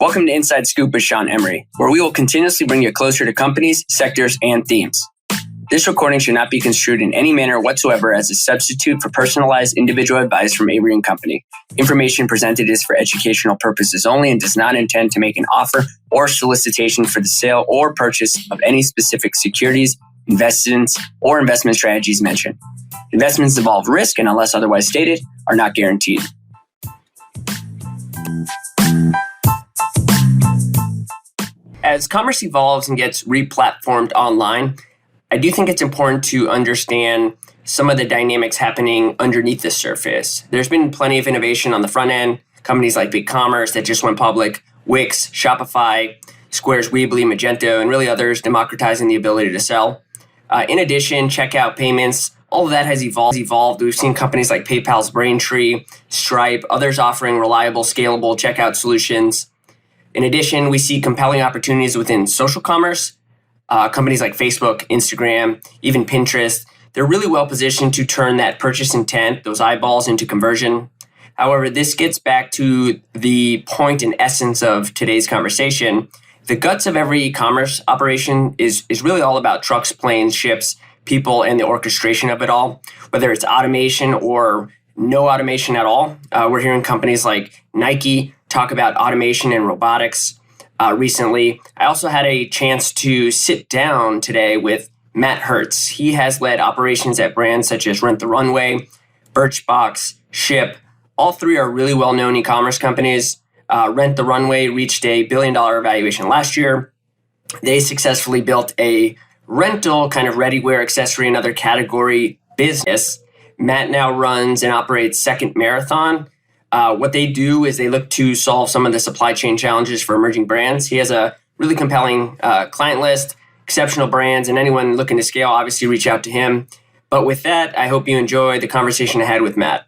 Welcome to Inside Scoop with Sean Emery, where we will continuously bring you closer to companies, sectors, and themes. This recording should not be construed in any manner whatsoever as a substitute for personalized individual advice from Avory & Company. Information presented is for educational purposes only and does not intend to make an offer or solicitation for the sale or purchase of any specific securities, investments, or investment strategies mentioned. Investments involve risk and, unless otherwise stated, are not guaranteed. As commerce evolves and gets re-platformed online, I do think it's important to understand some of the dynamics happening underneath the surface. There's been plenty of innovation on the front end, companies like BigCommerce that just went public, Wix, Shopify, Square's Weebly, Magento, and really others democratizing the ability to sell. In addition, checkout payments, all of that has evolved. We've seen companies like PayPal's Braintree, Stripe, others offering reliable, scalable checkout solutions. In addition, we see compelling opportunities within social commerce. Companies like Facebook, Instagram, even Pinterest, they're really well positioned to turn that purchase intent, those eyeballs, into conversion. However, this gets back to the point and essence of today's conversation. The guts of every e-commerce operation is really all about trucks, planes, ships, people, and the orchestration of it all, whether it's automation or no automation at all. We're hearing companies like Nike talk about automation and robotics recently. I also had a chance to sit down today with Matt Hertz. He has led operations at brands such as Runway, Birchbox, Shyp. All three are really well-known e-commerce companies. Runway reached a $1 billion valuation last year. They successfully built a rental kind of ready-wear accessory and other category business. Matt now runs and operates Second Marathon. What they do is they look to solve some of the supply chain challenges for emerging brands. He has a really compelling client list, exceptional brands, and anyone looking to scale, obviously reach out to him. But with that, I hope you enjoy the conversation I had with Matt.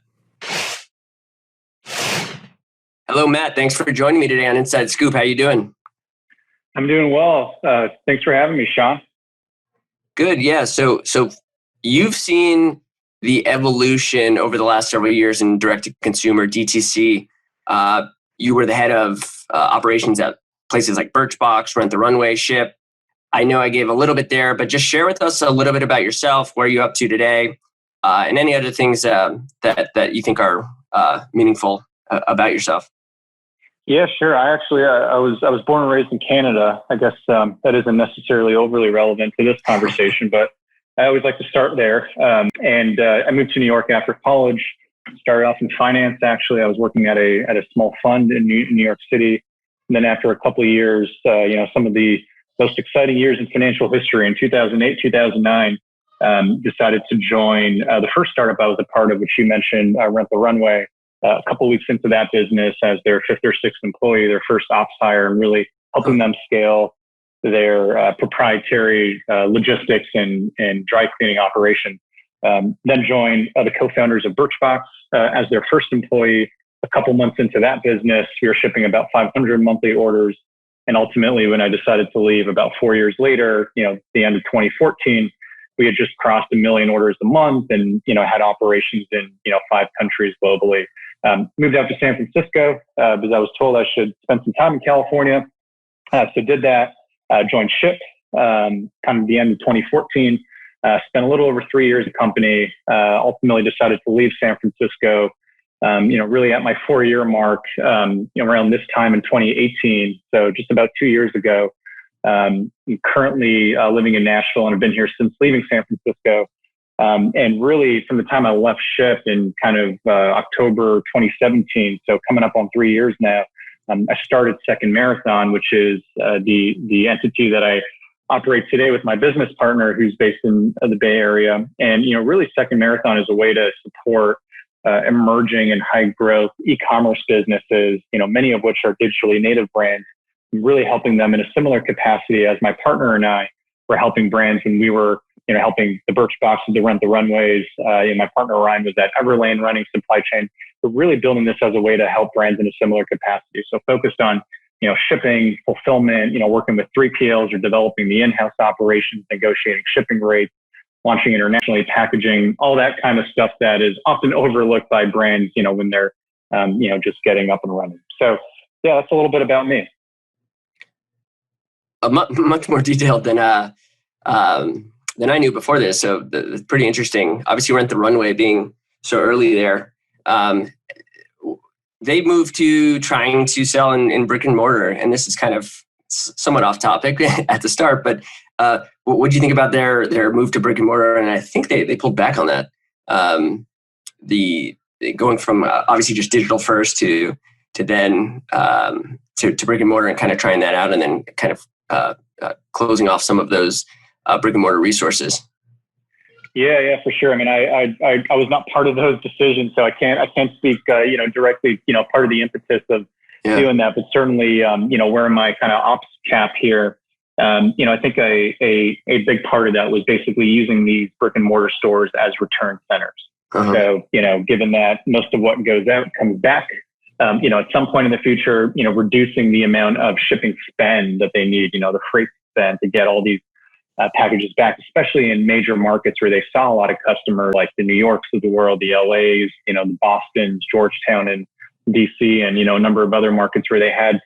Hello, Matt. Thanks for joining me today on Inside Scoop. How you doing? I'm doing well. Thanks for having me, Sean. Good. Yeah. So you've seen the evolution over the last several years in direct-to-consumer DTC. You were the head of operations at places like Birchbox, Runway, Shyp. I know I gave a little bit there, but just share with us a little bit about yourself, where you're up to today, and any other things that you think are meaningful about yourself. Yeah, sure. I was born and raised in Canada. I guess that isn't necessarily overly relevant to this conversation, but I always like to start there. And I moved to New York after college. Started off in finance. Actually, I was working at a small fund in New York City. And then after a couple of years, some of the most exciting years in financial history in 2008, 2009, decided to join the first startup I was a part of, which you mentioned, Runway. A couple of weeks into that business as their fifth or sixth employee, their first ops hire, and really helping them scale their proprietary logistics and dry cleaning operation. Then joined the co-founders of Birchbox as their first employee. A couple months into that business, we were shipping about 500 monthly orders. And ultimately, when I decided to leave about 4 years later, the end of 2014, we had just crossed 1 million orders a month and, had operations in, 5 countries globally. Moved out to San Francisco because I was told I should spend some time in California. So did that. Joined Shyp, kind of the end of 2014, spent a little over 3 years at the company, ultimately decided to leave San Francisco, really at my 4-year mark, around this time in 2018. So just about 2 years ago, I'm currently living in Nashville and have been here since leaving San Francisco. And really from the time I left Shyp in kind of October 2017, so coming up on 3 years now, I started Second Marathon, which is the entity that I operate today with my business partner who's based in the Bay Area. And, really Second Marathon is a way to support emerging and high growth e-commerce businesses, many of which are digitally native brands, really helping them in a similar capacity as my partner and I were helping brands when we were, helping the Birchboxes to rent the runways. My partner Ryan was at Everlane running supply chain. We're really building this as a way to help brands in a similar capacity. So focused on, shipping, fulfillment, working with 3PLs or developing the in-house operations, negotiating shipping rates, launching internationally, packaging, all that kind of stuff that is often overlooked by brands, when they're, just getting up and running. So yeah, that's a little bit about me. much more detailed than I knew before this. So it's pretty interesting. Obviously, we're at the Runway being so early there. They moved to trying to sell in brick and mortar, and this is kind of somewhat off topic at the start, but what do you think about their move to brick and mortar? And I think they pulled back on that. The going from obviously just digital first to then to brick and mortar and kind of trying that out, and then kind of closing off some of those brick and mortar resources. Yeah, for sure. I mean, I was not part of those decisions, so I can't speak, directly, part of the impetus of doing that, but certainly, wearing my kind of ops cap here, I think a big part of that was basically using these brick and mortar stores as return centers. Uh-huh. So, given that most of what goes out comes back, at some point in the future, reducing the amount of shipping spend that they need, the freight spend to get all these packages back, especially in major markets where they saw a lot of customers like the New Yorks of the world, the LAs, the Bostons, Georgetown, and DC, and, a number of other markets where they had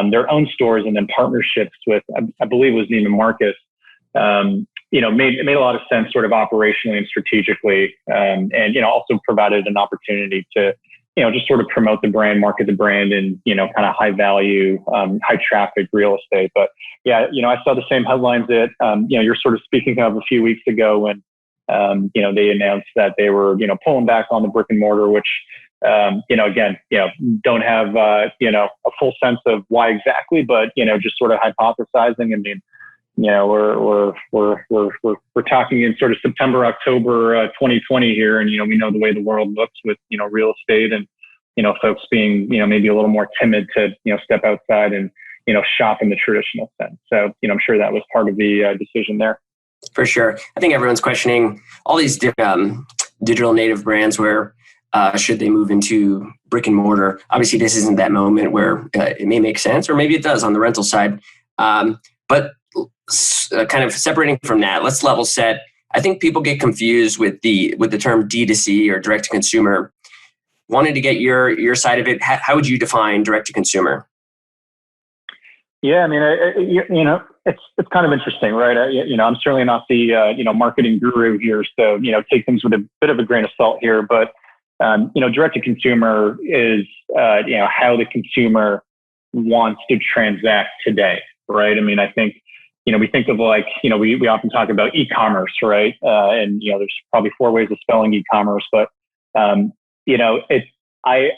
their own stores and then partnerships with, I believe it was Neiman Marcus, made a lot of sense sort of operationally and strategically, and also provided an opportunity to, just sort of promote the brand, market the brand, and, kind of high value, high traffic real estate. But yeah, I saw the same headlines that, you're sort of speaking of a few weeks ago when, they announced that they were, pulling back on the brick and mortar, which, again, don't have, a full sense of why exactly, but, just sort of hypothesizing. I mean, we're talking in sort of September, October, 2020 here. And, we know the way the world looks with, real estate and, folks being, maybe a little more timid to, step outside and, shop in the traditional sense. So, I'm sure that was part of the decision there. For sure. I think everyone's questioning all these digital native brands where should they move into brick and mortar. Obviously, this isn't that moment where it may make sense, or maybe it does on the rental side. But kind of separating from that, let's level set. I think people get confused with the term DTC or direct to consumer. Wanted to get your side of it. How would you define direct to consumer? Yeah, I mean, it's kind of interesting, right? I'm certainly not the marketing guru here, so take things with a bit of a grain of salt here. But direct to consumer is how the consumer wants to transact today, right? I mean, I think we think of like we often talk about e-commerce, right? And there's probably 4 ways of spelling e-commerce, but I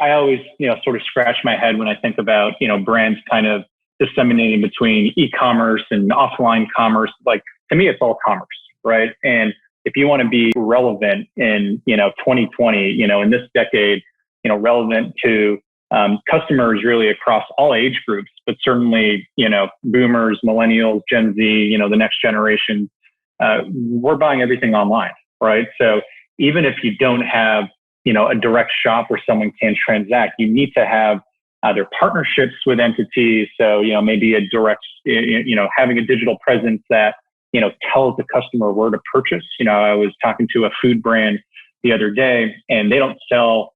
always sort of scratch my head when I think about brands kind of disseminating between e-commerce and offline commerce. Like, to me, it's all commerce, right? And if you want to be relevant in 2020, in this decade, relevant to customers really across all age groups, but certainly boomers, millennials, Gen Z, the next generation, we're buying everything online, right? So even if you don't have a direct shop where someone can transact, you need to have either partnerships with entities. So, maybe a direct, having a digital presence that, tells the customer where to purchase. I was talking to a food brand the other day, and they don't sell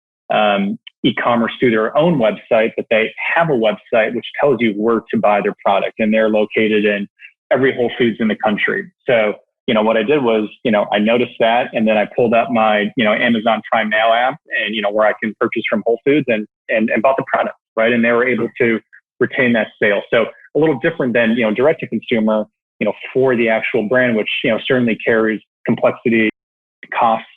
e-commerce through their own website, but they have a website which tells you where to buy their product. And they're located in every Whole Foods in the country. So, what I did was, I noticed that, and then I pulled up my, Amazon Prime Now app, and, where I can purchase from Whole Foods and bought the product, right? And they were able to retain that sale. So a little different than, direct to consumer, for the actual brand, which, certainly carries complexity, costs,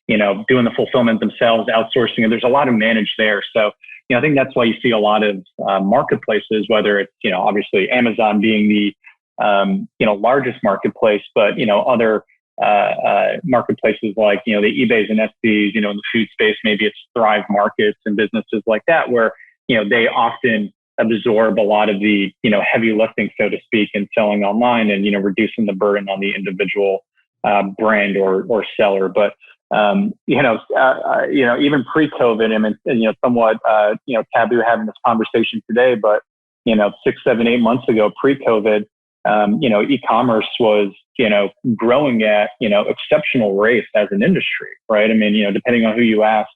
doing the fulfillment themselves, outsourcing, and there's a lot of managed there. So, I think that's why you see a lot of marketplaces, whether it's, obviously Amazon being the, largest marketplace, but, other marketplaces like, the eBays and Etsy's, in the food space, maybe it's Thrive Markets and businesses like that, where, they often absorb a lot of the, heavy lifting, so to speak, in selling online and, reducing the burden on the individual brand or seller. But, even pre-COVID, I mean, somewhat, taboo having this conversation today, but, 6, 7, 8 months ago, pre-COVID, e-commerce was, growing at, exceptional rates as an industry, right? I mean, depending on who you ask,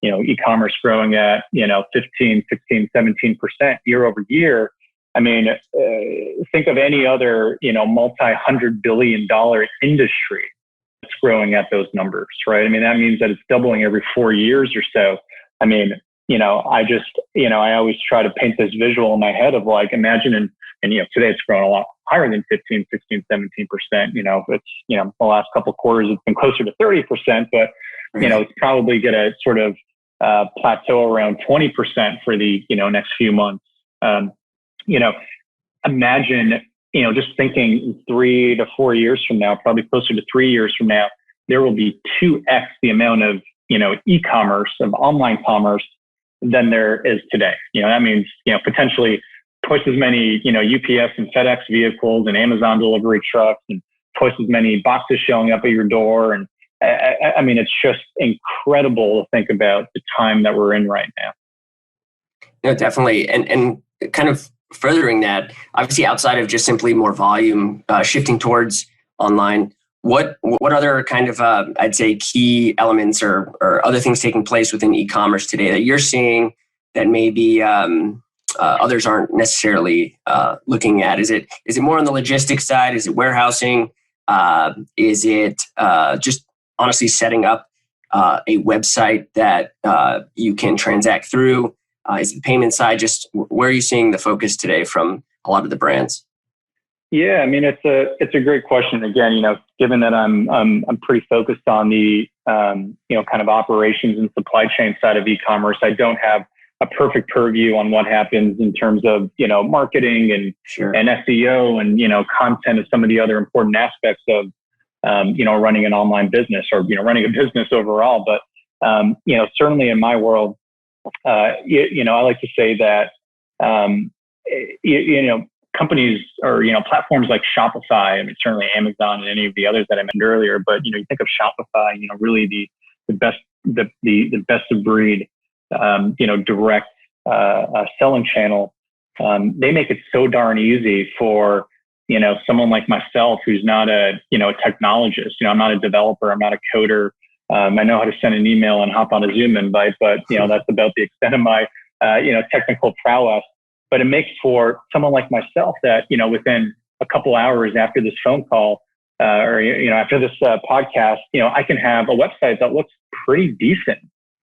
e-commerce growing at, 15, 16, 17% year over year. I mean, think of any other, multi-$100 billion industry that's growing at those numbers, right? I mean, that means that it's doubling every 4 years or so. I mean, I always try to paint this visual in my head of like, imagine, and today it's grown a lot higher than 15, 16, 17%. It's, the last couple of quarters, it's been closer to 30%, but, it's probably going to sort of plateau around 20% for the, next few months. Imagine, just thinking 3 to 4 years from now, probably closer to 3 years from now, there will be 2x the amount of, e-commerce, of online commerce than there is today. That means, potentially twice as many, UPS and FedEx vehicles and Amazon delivery trucks and twice as many boxes showing up at your door. And I mean, it's just incredible to think about the time that we're in right now. No, definitely. And kind of furthering that, obviously outside of just simply more volume, shifting towards online, what other kind of, I'd say, key elements or other things taking place within e-commerce today that you're seeing that maybe others aren't necessarily looking at? Is it more on the logistics side? Is it warehousing? Is it just honestly setting up a website that you can transact through? Is it the payment side? Just where are you seeing the focus today from a lot of the brands? Yeah, I mean, it's a great question. Again, given that I'm pretty focused on the kind of operations and supply chain side of e-commerce, I don't have a perfect purview on what happens in terms of marketing and SEO and content and some of the other important aspects of running an online business or running a business overall. But certainly in my world, I like to say that companies or platforms like Shopify, I mean certainly Amazon and any of the others that I mentioned earlier, but you think of Shopify, really the best of breed direct selling channel. They make it so darn easy for someone like myself who's not a technologist. I'm not a developer, I'm not a coder. I know how to send an email and hop on a Zoom invite, but that's about the extent of my technical prowess. But it makes for someone like myself that within a couple hours after this phone call or after this podcast, I can have a website that looks pretty decent,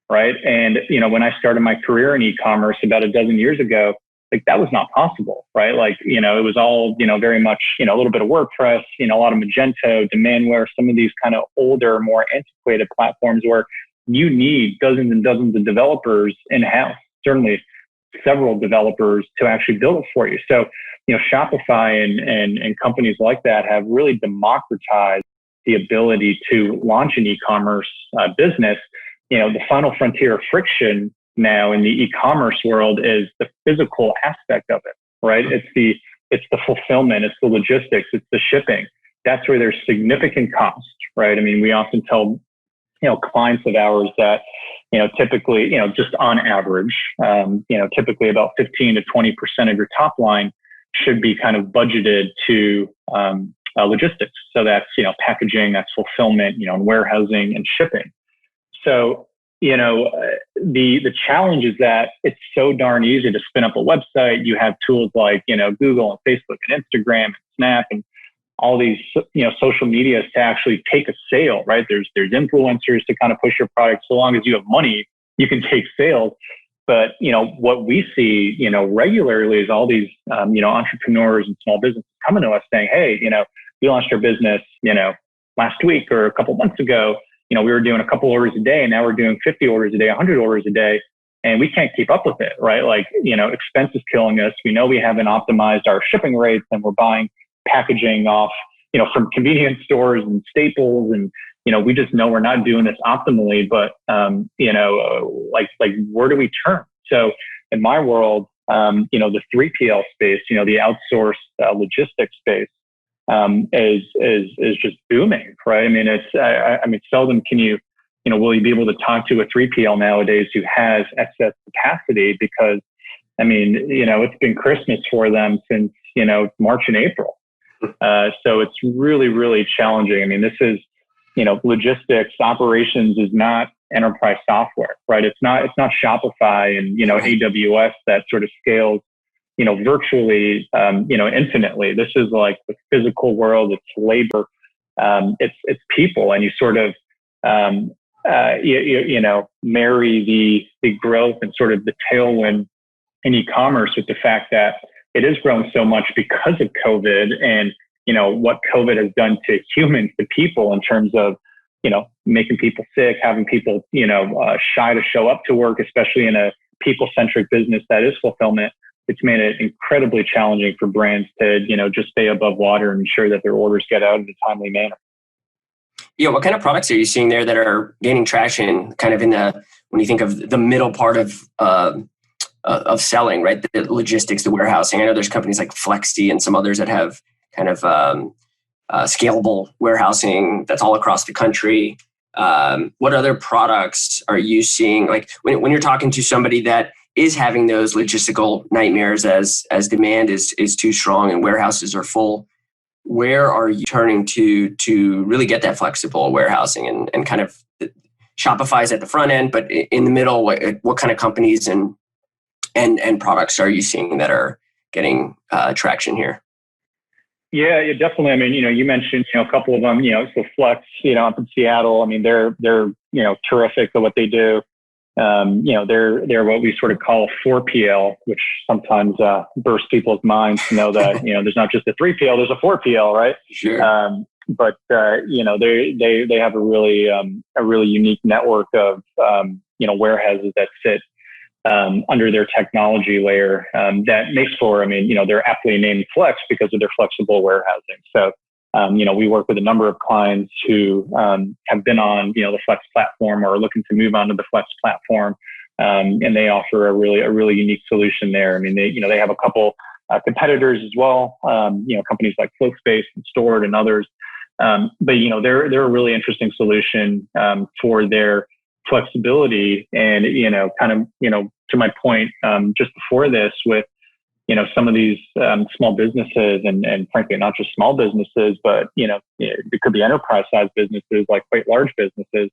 right? And when I started my career in e-commerce about a dozen years ago, like that was not possible, right? Like it was all very much a little bit of WordPress, a lot of Magento, Demandware, some of these kind of older, more antiquated platforms where you need dozens and dozens of developers in-house, certainly several developers to actually build it for you. So, Shopify and companies like that have really democratized the ability to launch an e-commerce business. The final frontier of friction now in the e-commerce world is the physical aspect of it, right? It's the fulfillment, it's the logistics, it's the shipping. That's where there's significant cost, right? I mean, we often tell clients of ours that typically just on average typically about 15 to 20% of your top line should be kind of budgeted to logistics. So that's packaging, that's fulfillment, and warehousing and shipping. So the challenge is that it's so darn easy to spin up a website. You have tools like Google and Facebook and Instagram and Snap and all these social medias to actually take a sale, right? There's influencers to kind of push your product. So long as you have money, you can take sales. But what we see regularly is all these entrepreneurs and small businesses coming to us saying, hey, we launched our business last week or a couple months ago. We were doing a couple orders a day, and now we're doing 50 orders a day, 100 orders a day, and we can't keep up with it, right? Like expense is killing us. We know we haven't optimized our shipping rates, and we're buying packaging off, from convenience stores and Staples. And, we just know we're not doing this optimally, but, like where do we turn? So in my world, the 3PL space, the outsourced logistics space, is just booming, right? I mean, seldom can you, will you be able to talk to a 3PL nowadays who has excess capacity because, it's been Christmas for them since, March and April. So it's really, really challenging. I mean, this is, logistics operations is not enterprise software, right? It's not Shopify and, AWS that sort of scales, virtually, infinitely. This is like the physical world. It's labor. It's people, and you sort of, marry the growth and sort of the tailwind in e-commerce with the fact that it is growing so much because of COVID and, what COVID has done to humans, to people in terms of, making people sick, having people, shy to show up to work, especially in a people-centric business that is fulfillment. It's made it incredibly challenging for brands to, just stay above water and ensure that their orders get out in a timely manner. Yeah, what kind of products are you seeing there that are gaining traction kind of when you think of the middle part of selling, right? The logistics, the warehousing. I know there's companies like Flexi and some others that have kind of scalable warehousing that's all across the country. What other products are you seeing? Like when you're talking to somebody that is having those logistical nightmares as demand is too strong and warehouses are full, where are you turning to really get that flexible warehousing and kind of Shopify's at the front end, but in the middle, what kind of companies and products are you seeing that are getting traction here? Yeah, definitely. I mean, you mentioned, a couple of them, so Flex, up in Seattle. I mean, they're terrific at what they do. They're what we sort of call a 4PL, which sometimes bursts people's minds to know that, there's not just a 3PL, there's a 4PL, right? Sure. But they have a really unique network of, warehouses that sit under their technology layer that makes for, they're aptly named Flex because of their flexible warehousing. So, we work with a number of clients who have been on, the Flex platform or are looking to move onto the Flex platform, and they offer a really unique solution there. I mean, they have a couple competitors as well, companies like FlowSpace and Stored and others, but they're a really interesting solution for their flexibility and, to my point, just before this with, some of these small businesses and frankly, not just small businesses, but, it could be enterprise sized businesses, like quite large businesses,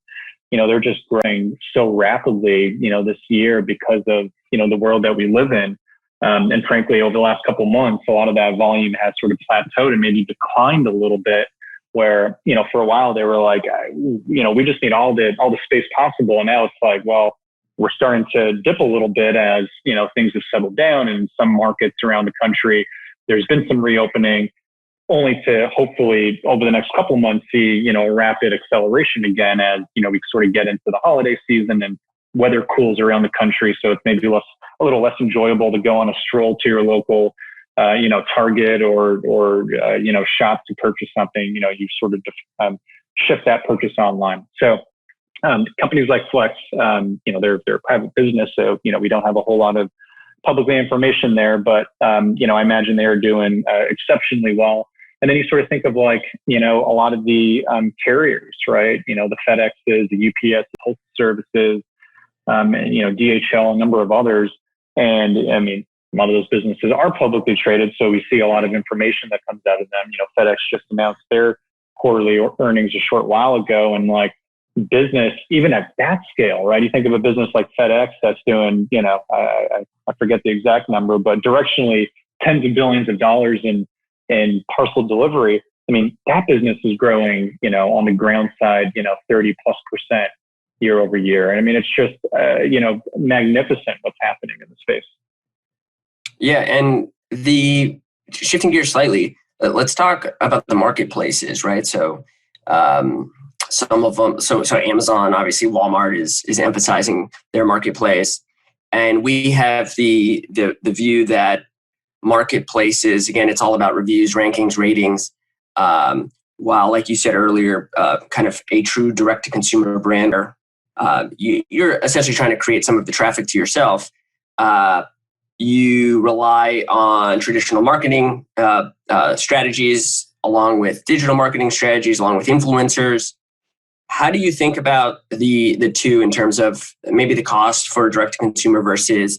they're just growing so rapidly, this year because of, the world that we live in. And frankly, over the last couple of months, a lot of that volume has sort of plateaued and maybe declined a little bit where, for a while they were like, we just need all the space possible. And now it's like, well, we're starting to dip a little bit as, things have settled down in some markets around the country. There's been some reopening, only to hopefully over the next couple of months see, a rapid acceleration again as, we sort of get into the holiday season and weather cools around the country. So it's maybe a little less enjoyable to go on a stroll to your local, Target or shop to purchase something. You sort of ship that purchase online. So companies like Flex, they're a private business, so we don't have a whole lot of public information there, but I imagine they are doing exceptionally well. And then you sort of think of like a lot of the carriers, right? The FedExes, the UPS, the postal services, and DHL, a number of others. And I mean, a lot of those businesses are publicly traded, so we see a lot of information that comes out of them. FedEx just announced their quarterly earnings a short while ago, and like business, even at that scale, right? You think of a business like FedEx that's doing, I forget the exact number, but directionally tens of billions of dollars in parcel delivery. I mean, that business is growing, on the ground side, 30+% year over year. And I mean, it's just, magnificent what's happening in the space. Yeah. And shifting gears slightly, let's talk about the marketplaces, right? So, some of them, so Amazon, obviously Walmart is emphasizing their marketplace. And we have the view that marketplaces, again, it's all about reviews, rankings, ratings. While, like you said earlier, kind of a true direct-to-consumer brand, you're essentially trying to create some of the traffic to yourself. You rely on traditional marketing strategies, along with digital marketing strategies, along with influencers. How do you think about the two in terms of maybe the cost for direct-to-consumer versus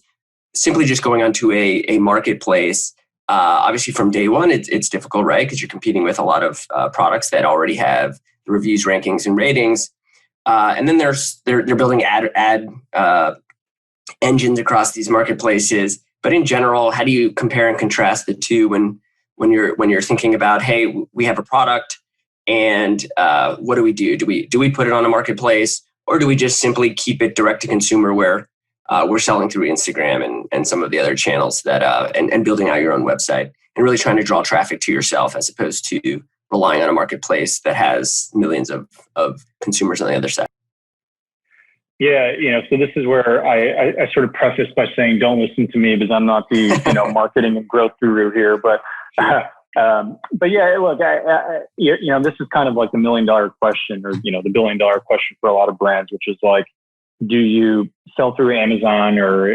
simply just going onto a marketplace? Obviously, from day one, it's difficult, right? Because you're competing with a lot of products that already have the reviews, rankings, and ratings. And then they're building ad engines across these marketplaces. But in general, how do you compare and contrast the two when you're thinking about, hey, we have a product, and what do we do? Do we put it on a marketplace, or do we just simply keep it direct to consumer where we're selling through Instagram and some of the other channels that and building out your own website and really trying to draw traffic to yourself as opposed to relying on a marketplace that has millions of consumers on the other side? Yeah, so this is where I sort of preface by saying, don't listen to me because I'm not the marketing and growth guru here. But yeah, look, this is kind of like the $1 million question, or the $1 billion question for a lot of brands, which is like, do you sell through Amazon or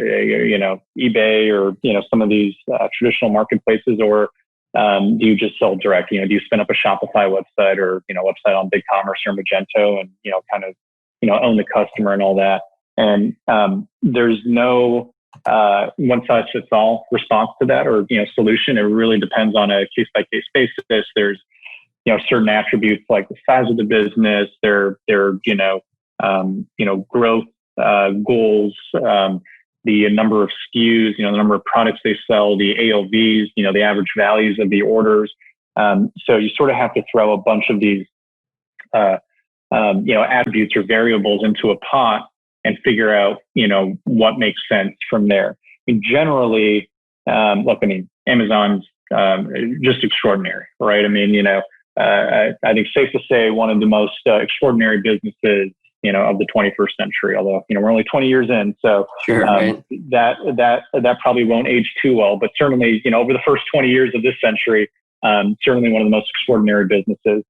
eBay or some of these traditional marketplaces, or do you just sell direct? Do you spin up a Shopify website or website on BigCommerce or Magento and kind of own the customer and all that? And there's no one size fits all response to that or solution. It really depends on a case by case basis. There's certain attributes like the size of the business, their growth goals, the number of SKUs, the number of products they sell, the AOVs, the average values of the orders. So you sort of have to throw a bunch of these attributes or variables into a pot and figure out, what makes sense from there. Generally, Amazon's just extraordinary, right? I think safe to say one of the most extraordinary businesses, of the 21st century, although, we're only 20 years in. So sure, right. that probably won't age too well, but certainly, over the first 20 years of this century, certainly one of the most extraordinary businesses.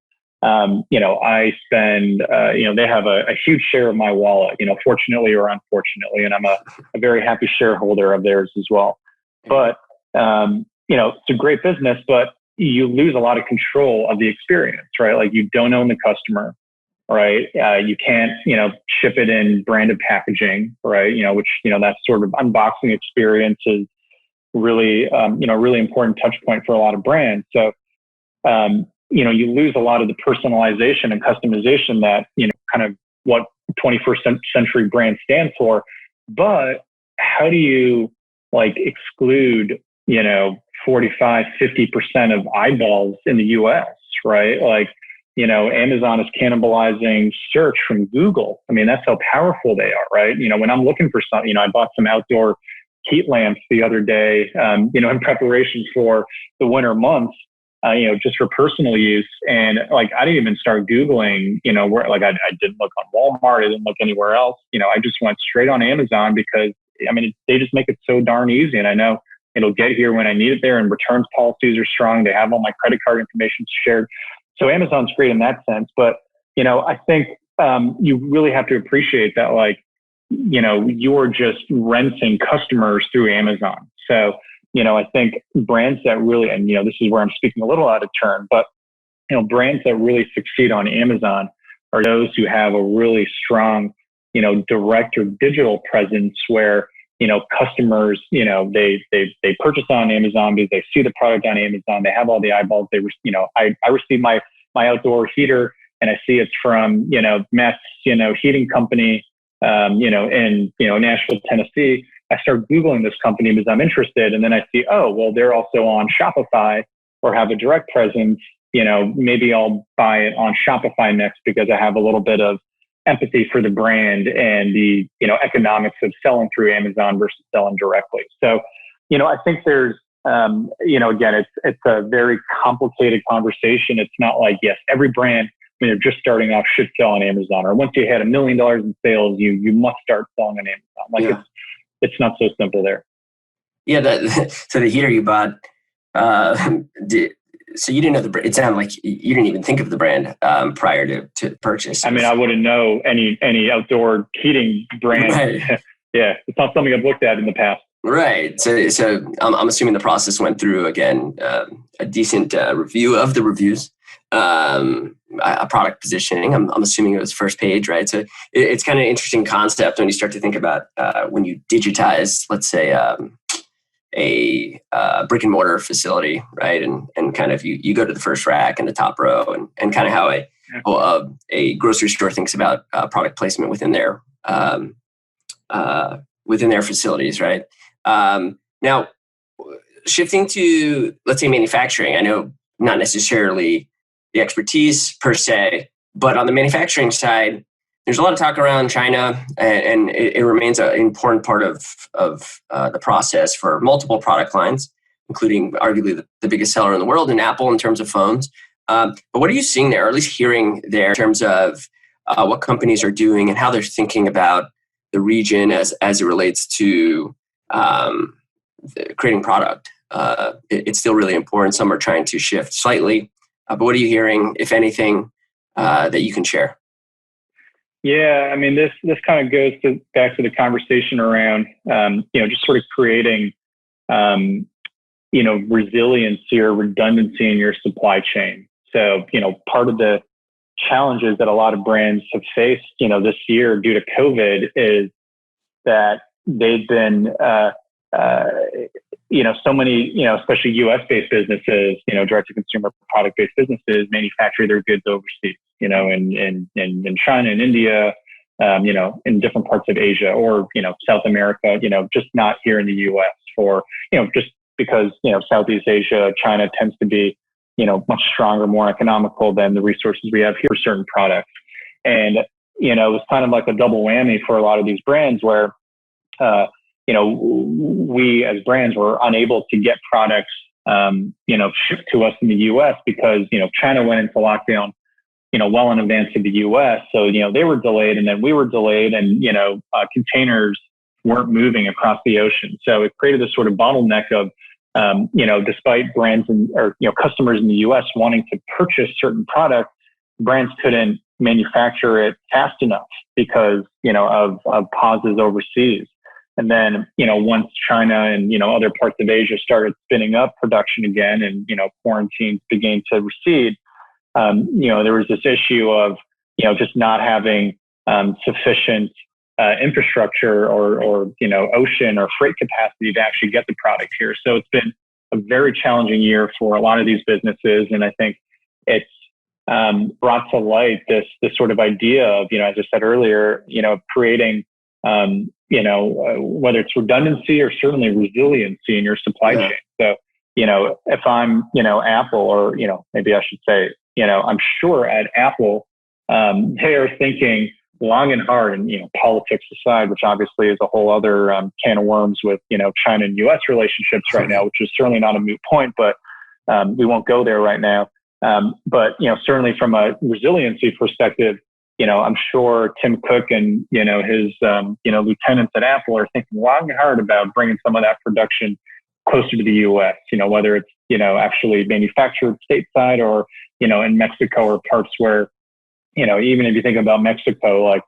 I spend, they have a huge share of my wallet, fortunately or unfortunately, and I'm a very happy shareholder of theirs as well. But, it's a great business, but you lose a lot of control of the experience, right? Like you don't own the customer, right? You can't, ship it in branded packaging, right? Which, that sort of unboxing experience is really, really important touch point for a lot of brands. So, you lose a lot of the personalization and customization that, kind of what 21st century brands stand for. But how do you exclude, 45, 50% of eyeballs in the US, right? Amazon is cannibalizing search from Google. That's how powerful they are, right? When I'm looking for something, I bought some outdoor heat lamps the other day, in preparation for the winter months, just for personal use. And I didn't even start Googling, where, I didn't look on Walmart. I didn't look anywhere else. I just went straight on Amazon because, they just make it so darn easy. And I know it'll get here when I need it there, and returns policies are strong. They have all my credit card information shared. So Amazon's great in that sense. But, I think you really have to appreciate that, you're just renting customers through Amazon. So, I think brands that really, and, this is where I'm speaking a little out of turn, but, brands that really succeed on Amazon are those who have a really strong, direct or digital presence where, customers, they purchase on Amazon because they see the product on Amazon. They have all the eyeballs. I receive my outdoor heater and I see it's from, Matt's, heating company, in, Nashville, Tennessee. I start Googling this company because I'm interested. And then I see, oh, well, they're also on Shopify or have a direct presence. Maybe I'll buy it on Shopify next because I have a little bit of empathy for the brand and the, economics of selling through Amazon versus selling directly. So, I think there's, again, it's a very complicated conversation. It's not like, yes, every brand, when you're just starting off, should sell on Amazon, or once you hit $1 million in sales, you must start selling on Amazon. It's not so simple there. Yeah. So the heater you bought, so you didn't know the brand. It sounded like you didn't even think of the brand prior to purchase. I wouldn't know any outdoor heating brand. Right. Yeah, it's not something I've looked at in the past. Right. So I'm assuming the process went through, again, a decent review of the reviews, a product positioning. I'm assuming it was first page, right? So it's kind of an interesting concept when you start to think about when you digitize, let's say, a brick and mortar facility, right? And kind of you go to the first rack and the top row and kind of how a grocery store thinks about product placement within their facilities, right? Now, shifting to, let's say, manufacturing, I know not necessarily the expertise per se, but on the manufacturing side, there's a lot of talk around China, and it remains an important part of the process for multiple product lines, including arguably the biggest seller in the world in Apple in terms of phones. But what are you seeing there, or at least hearing there, in terms of what companies are doing and how they're thinking about the region as it relates to creating product? It's still really important. Some are trying to shift slightly, but what are you hearing, if anything, that you can share? Yeah, I mean, this kind of goes back to the conversation around, just sort of creating, resiliency or redundancy in your supply chain. So, part of the challenges that a lot of brands have faced, this year due to COVID is that they've been, so many, especially US-based businesses, direct-to-consumer product-based businesses manufacture their goods overseas, in China and India, in different parts of Asia or, South America, just not here in the US for, just because, Southeast Asia, China tends to be, much stronger, more economical than the resources we have here for certain products. And, it was kind of like a double whammy for a lot of these brands where, we as brands were unable to get products, shipped to us in the US because, China went into lockdown, well in advance of the US. So, they were delayed and then we were delayed and, containers weren't moving across the ocean. So it created this sort of bottleneck of, despite brands or customers in the US wanting to purchase certain products, brands couldn't manufacture it fast enough because, of pauses overseas. And then, once China and, other parts of Asia started spinning up production again and, quarantines began to recede, there was this issue of, just not having sufficient infrastructure or, ocean or freight capacity to actually get the product here. So it's been a very challenging year for a lot of these businesses. And I think it's brought to light this sort of idea of, as I said earlier, creating, whether it's redundancy or certainly resiliency in your supply chain. So, if I'm, Apple or, maybe I should say, I'm sure at Apple, they are thinking long and hard and, politics aside, which obviously is a whole other can of worms with, China and US relationships right now, which is certainly not a moot point, but we won't go there right now. But, certainly from a resiliency perspective, I'm sure Tim Cook and, his, lieutenants at Apple are thinking long and hard about bringing some of that production closer to the US, whether it's, actually manufactured stateside or, in Mexico or parts where, even if you think about Mexico, like,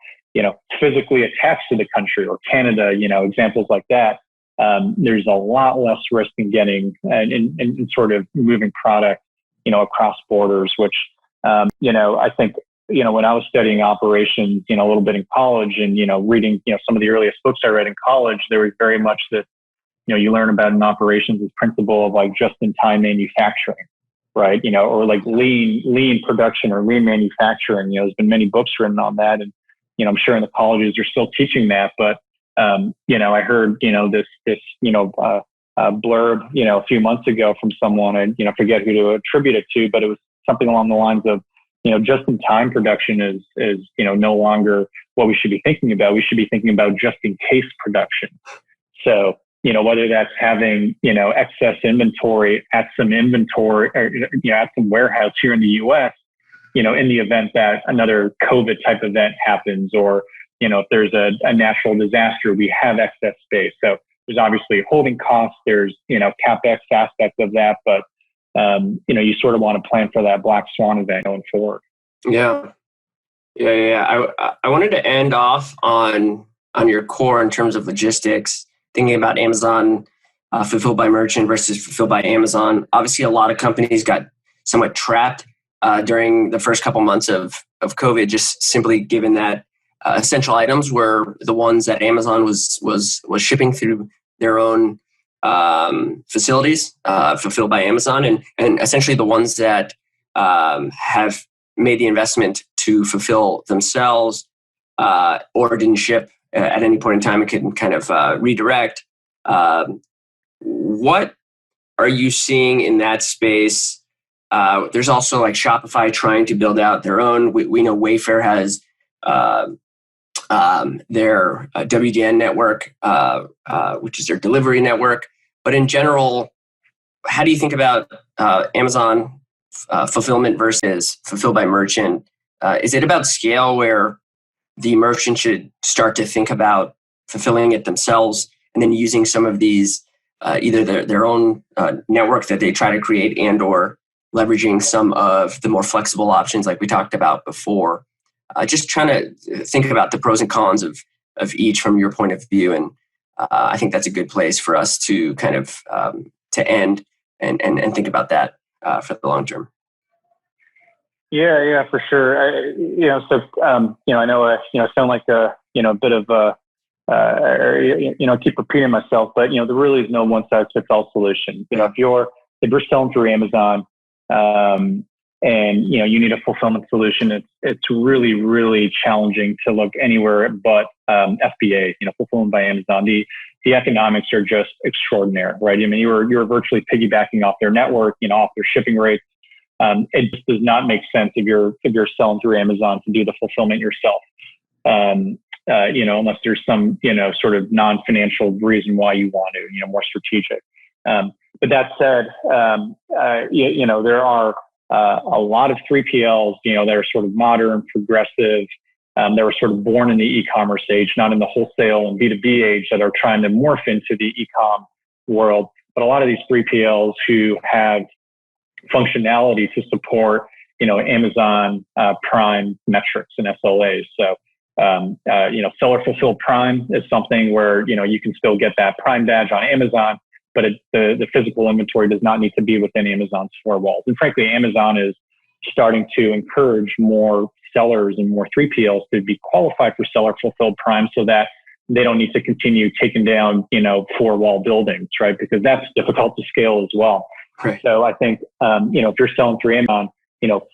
physically attached to the country or Canada, examples like that, there's a lot less risk in getting and sort of moving product, across borders, which, I think, when I was studying operations, a little bit in college and, reading, some of the earliest books I read in college, there was very much this, you learn about in operations this principle of like just-in-time manufacturing, right? Or like lean production or lean manufacturing. There's been many books written on that. And, I'm sure in the colleges they're still teaching that. But, I heard, this blurb, a few months ago from someone, and, forget who to attribute it to, but it was something along the lines of, just-in-time production is no longer what we should be thinking about. We should be thinking about just-in-case production. So, whether that's having, excess inventory at some inventory or, at some warehouse here in the US, in the event that another COVID type event happens or, if there's a natural disaster, we have excess space. So there's obviously holding costs, there's, CapEx aspect of that, but you sort of want to plan for that black swan event going forward. Yeah. I wanted to end off on your core in terms of logistics, thinking about Amazon fulfilled by merchant versus fulfilled by Amazon. Obviously, a lot of companies got somewhat trapped during the first couple months of COVID, just simply given that essential items were the ones that Amazon was shipping through their own facilities, fulfilled by Amazon, and essentially the ones that have made the investment to fulfill themselves or didn't ship at any point in time and can kind of redirect. what are you seeing in that space? There's also like Shopify trying to build out their own. We know Wayfair has their WDN network, which is their delivery network. But in general, how do you think about Amazon fulfillment versus fulfilled by merchant? Is it about scale where the merchant should start to think about fulfilling it themselves and then using some of these, either their own network that they try to create and or leveraging some of the more flexible options like we talked about before? Just trying to think about the pros and cons of each from your point of view. And I think that's a good place for us to kind of to end and think about that for the long term. Yeah, for sure. I know, I sound like a bit of keep repeating myself, but there really is no one size fits all solution. If you're selling through Amazon, and you need a fulfillment solution, it's really, really challenging to look anywhere but FBA, fulfillment by Amazon. The economics are just extraordinary, right? I mean, you're virtually piggybacking off their network, off their shipping rates. It just does not make sense if you're selling through Amazon to do the fulfillment yourself. Unless there's some, sort of non-financial reason why you want to, more strategic. But that said, there are a lot of 3PLs, that are sort of modern, progressive. They were sort of born in the e-commerce age, not in the wholesale and B2B age, that are trying to morph into the e-com world. But a lot of these 3PLs who have functionality to support, Amazon Prime metrics and SLAs. So, seller fulfilled Prime is something where, you can still get that Prime badge on Amazon, but the physical inventory does not need to be within Amazon's four walls. And frankly, Amazon is starting to encourage more sellers and more 3PLs to be qualified for seller fulfilled Prime so that they don't need to continue taking down, four wall buildings, right? Because that's difficult to scale as well. Right. So I think, if you're selling through Amazon,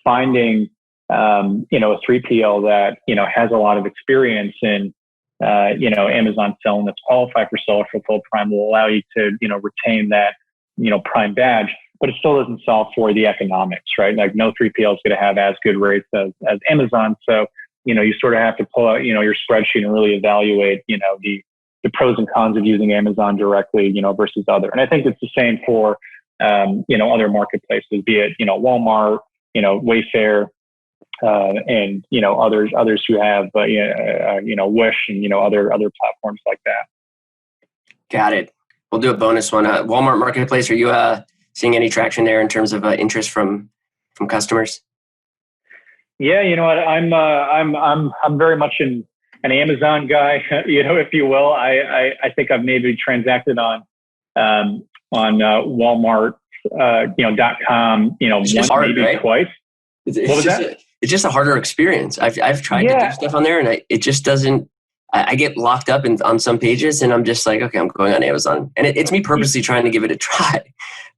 finding, a 3PL that, has a lot of experience in, Amazon selling that's qualified for seller fulfilled Prime will allow you to, retain that, Prime badge, but it still doesn't solve for the economics, right? Like no 3PL is going to have as good rates as Amazon. So, you sort of have to pull out, your spreadsheet and really evaluate, the pros and cons of using Amazon directly, versus other. And I think it's the same for, other marketplaces, be it, Walmart, Wayfair, and, others who have, Wish and, other platforms like that. Got it. We'll do a bonus one. Walmart Marketplace, are you seeing any traction there in terms of interest from customers? Yeah, you know what? I'm very much an Amazon guy, if you will. I think I've maybe transacted on Walmart, .com, once, hard, maybe right? Twice. It's just a harder experience. I've tried to do stuff on there, and it just doesn't. I get locked up on some pages, and I'm just like, okay, I'm going on Amazon, and it's me purposely trying to give it a try.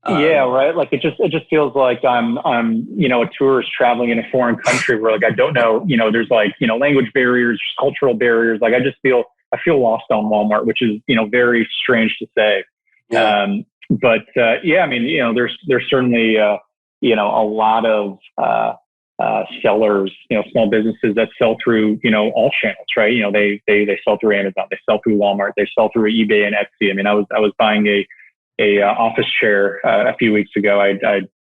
Right. Like it just feels like I'm a tourist traveling in a foreign country where like I don't know, there's like language barriers, cultural barriers. Like I feel lost on Walmart, which is very strange to say. Yeah. There's certainly a lot of sellers, small businesses that sell through all channels, right? They sell through Amazon, they sell through Walmart, they sell through eBay and Etsy. I mean, I was buying a office chair a few weeks ago. I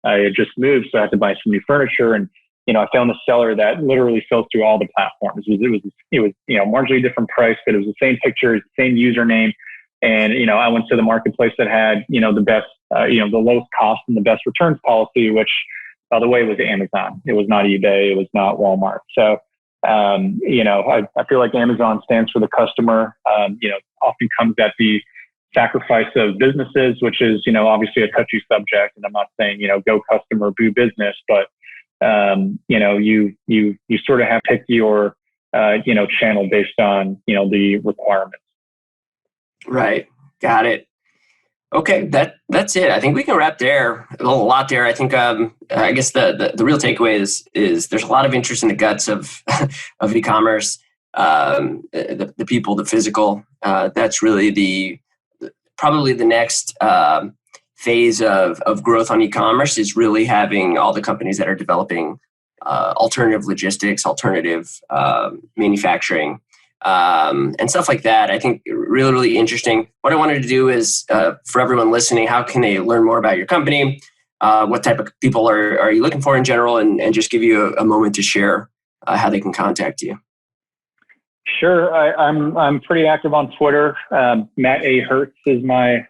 had just moved, so I had to buy some new furniture, and I found a seller that literally sells through all the platforms. It was marginally different price, but it was the same pictures, same username. And, I went to the marketplace that had, the best, the lowest cost and the best returns policy, which, by the way, was Amazon. It was not eBay. It was not Walmart. So, I feel like Amazon stands for the customer, often comes at the sacrifice of businesses, which is, obviously a touchy subject. And I'm not saying, go customer, boo business, but, you sort of have to pick your, channel based on, the requirements. Right. Got it. Okay. That's it. I think we can wrap there. A lot there. I think, I guess the real takeaway is there's a lot of interest in the guts of of e-commerce, the people, the physical, that's really the probably the next phase of growth on e-commerce is really having all the companies that are developing alternative logistics, alternative manufacturing, and stuff like that. I think really, really interesting. What I wanted to do is for everyone listening, how can they learn more about your company? What type of people are you looking for in general? And just give you a moment to share how they can contact you. Sure. I'm pretty active on Twitter. Matt A. Hertz is my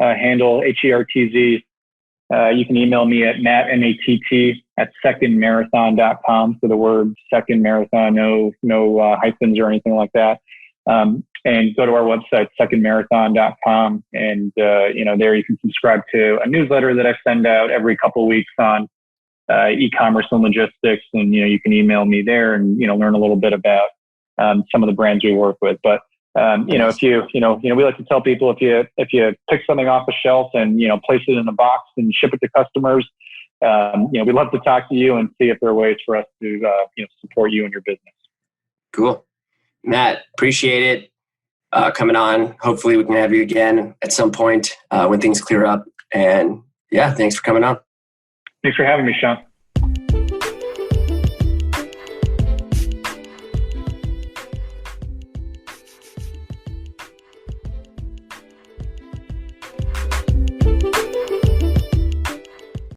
handle, HERTZ. You can email me at matt@secondmarathon.com for the word second marathon, no hyphens or anything like that. And go to our website, secondmarathon.com. And, there you can subscribe to a newsletter that I send out every couple of weeks on e-commerce and logistics. And, you can email me there and, learn a little bit about some of the brands we work with. But, if we like to tell people, if you pick something off the shelf and, place it in a box and ship it to customers, we'd love to talk to you and see if there are ways for us to, support you and your business. Cool. Matt, appreciate it. Coming on. Hopefully we can have you again at some point when things clear up. And yeah, thanks for coming on. Thanks for having me, Sean.